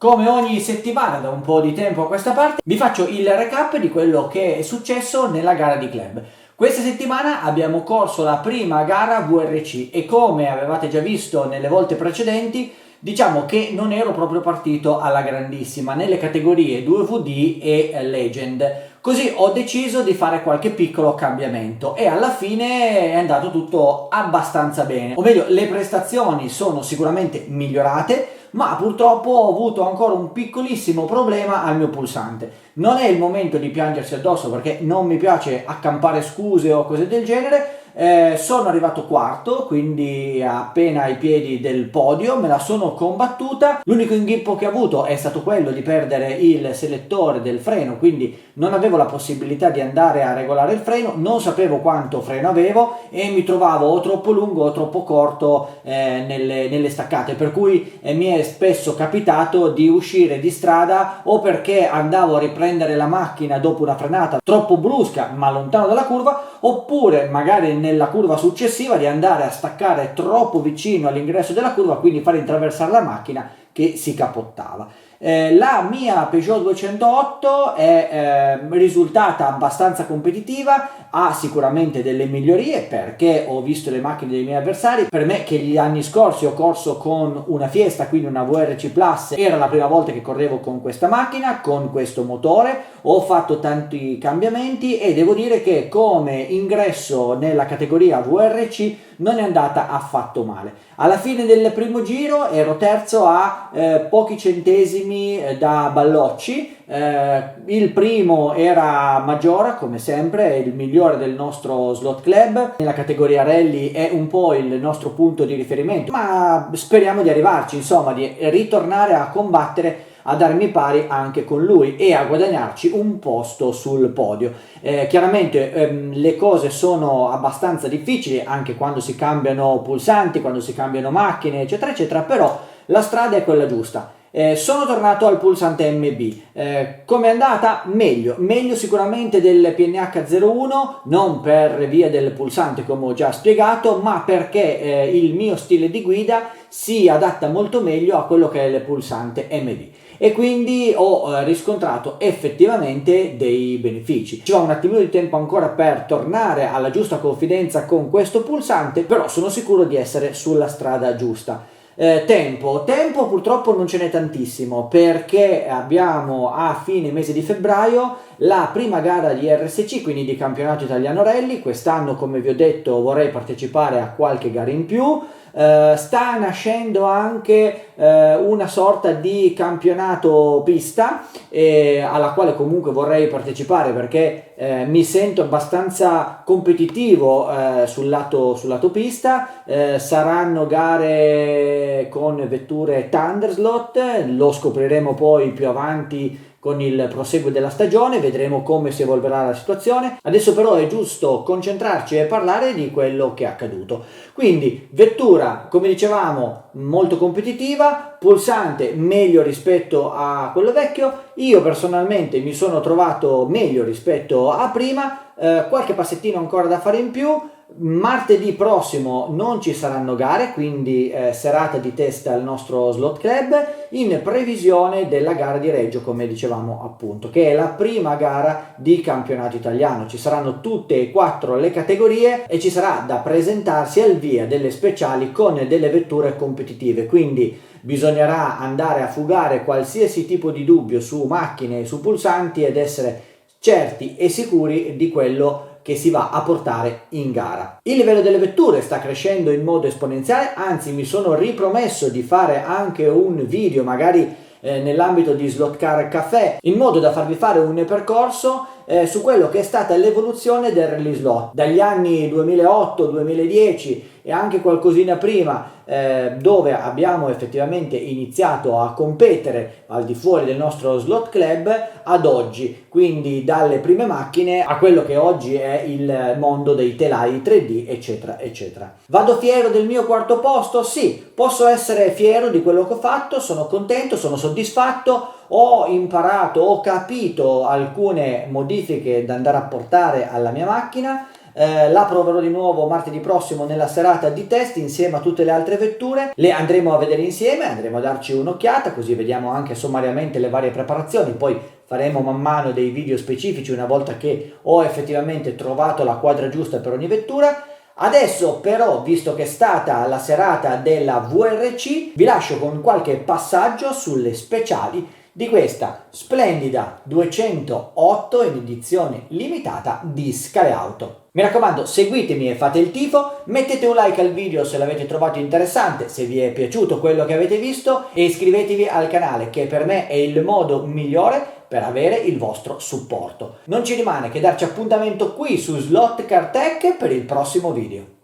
Come ogni settimana da un po' di tempo a questa parte vi faccio il recap di quello che è successo nella gara di club. Questa settimana abbiamo corso la prima gara VRC e come avevate già visto nelle volte precedenti, diciamo che non ero proprio partito alla grandissima nelle categorie 2VD e Legend. Così ho deciso di fare qualche piccolo cambiamento e alla fine è andato tutto abbastanza bene. O meglio, le prestazioni sono sicuramente migliorate, ma purtroppo ho avuto ancora un piccolissimo problema al mio pulsante. Non è il momento di piangersi addosso perché non mi piace accampare scuse o cose del genere. Sono arrivato quarto, quindi appena ai piedi del podio, me la sono combattuta. L'unico inghippo che ho avuto è stato quello di perdere il selettore del freno, quindi non avevo la possibilità di andare a regolare il freno, non sapevo quanto freno avevo e mi trovavo o troppo lungo o troppo corto nelle staccate, per cui mi è spesso capitato di uscire di strada o perché andavo a riprendere la macchina dopo una frenata troppo brusca ma lontano dalla curva, oppure magari nella curva successiva di andare a staccare troppo vicino all'ingresso della curva, quindi fare intraversare la macchina che si capottava. La mia Peugeot 208 è risultata abbastanza competitiva, ha sicuramente delle migliorie perché ho visto le macchine dei miei avversari. Per me, che gli anni scorsi ho corso con una Fiesta, quindi una VRC Plus, era la prima volta che correvo con questa macchina, con questo motore, ho fatto tanti cambiamenti e devo dire che come ingresso nella categoria VRC non è andata affatto male. Alla fine del primo giro ero terzo a pochi centesimi da Ballocci. Il primo era Maggiora, come sempre, è il migliore del nostro slot club. Nella categoria rally è un po' il nostro punto di riferimento, ma speriamo di arrivarci, insomma, di ritornare a combattere, a darmi pari anche con lui e a guadagnarci un posto sul podio. Chiaramente le cose sono abbastanza difficili anche quando si cambiano pulsanti, quando si cambiano macchine, eccetera eccetera, però la strada è quella giusta. Sono tornato al pulsante MB. Come è andata? Meglio sicuramente del PNH 01, non per via del pulsante come ho già spiegato, ma perché il mio stile di guida si adatta molto meglio a quello che è il pulsante MB e quindi ho riscontrato effettivamente dei benefici. Ci va un attimino di tempo ancora per tornare alla giusta confidenza con questo pulsante, però sono sicuro di essere sulla strada giusta. Tempo purtroppo non ce n'è tantissimo perché abbiamo a fine mese di febbraio la prima gara di RSC, quindi di campionato italiano rally. Quest'anno, come vi ho detto, vorrei partecipare a qualche gara in più. Sta nascendo anche una sorta di campionato pista alla quale comunque vorrei partecipare perché mi sento abbastanza competitivo sul lato pista. Saranno gare con vetture Thunderslot, lo scopriremo poi più avanti con il proseguo della stagione, vedremo come si evolverà la situazione. Adesso però è giusto concentrarci e parlare di quello che è accaduto. Quindi vettura, come dicevamo, molto competitiva, pulsante meglio rispetto a quello vecchio. Io personalmente mi sono trovato meglio rispetto a prima, qualche passettino ancora da fare in più. Martedì prossimo non ci saranno gare, quindi serata di test al nostro slot club in previsione della gara di Reggio, come dicevamo appunto, che è la prima gara di campionato italiano. Ci saranno tutte e quattro le categorie e ci sarà da presentarsi al via delle speciali con delle vetture competitive, quindi bisognerà andare a fugare qualsiasi tipo di dubbio su macchine e su pulsanti ed essere certi e sicuri di quello che si va a portare in gara. Il livello delle vetture sta crescendo in modo esponenziale, anzi mi sono ripromesso di fare anche un video magari nell'ambito di Slot Car Café, in modo da farvi fare un percorso su quello che è stata l'evoluzione del rally slot dagli anni 2008-2010 e anche qualcosina prima, dove abbiamo effettivamente iniziato a competere al di fuori del nostro slot club, ad oggi, quindi dalle prime macchine a quello che oggi è il mondo dei telai 3D, eccetera eccetera. Vado fiero del mio quarto posto? Sì, posso essere fiero di quello che ho fatto, sono contento, sono soddisfatto. Ho imparato, ho capito alcune modifiche da andare a portare alla mia macchina. la proverò di nuovo martedì prossimo nella serata di test insieme a tutte le altre vetture, le andremo a vedere insieme, andremo a darci un'occhiata, così vediamo anche sommariamente le varie preparazioni, poi faremo man mano dei video specifici una volta che ho effettivamente trovato la quadra giusta per ogni vettura. Adesso però, visto che è stata la serata della VRC, vi lascio con qualche passaggio sulle speciali di questa splendida 208 in edizione limitata di Scale Auto. Mi raccomando, seguitemi e fate il tifo, mettete un like al video se l'avete trovato interessante, se vi è piaciuto quello che avete visto, e iscrivetevi al canale, che per me è il modo migliore per avere il vostro supporto. Non ci rimane che darci appuntamento qui su Slot Car Tech per il prossimo video.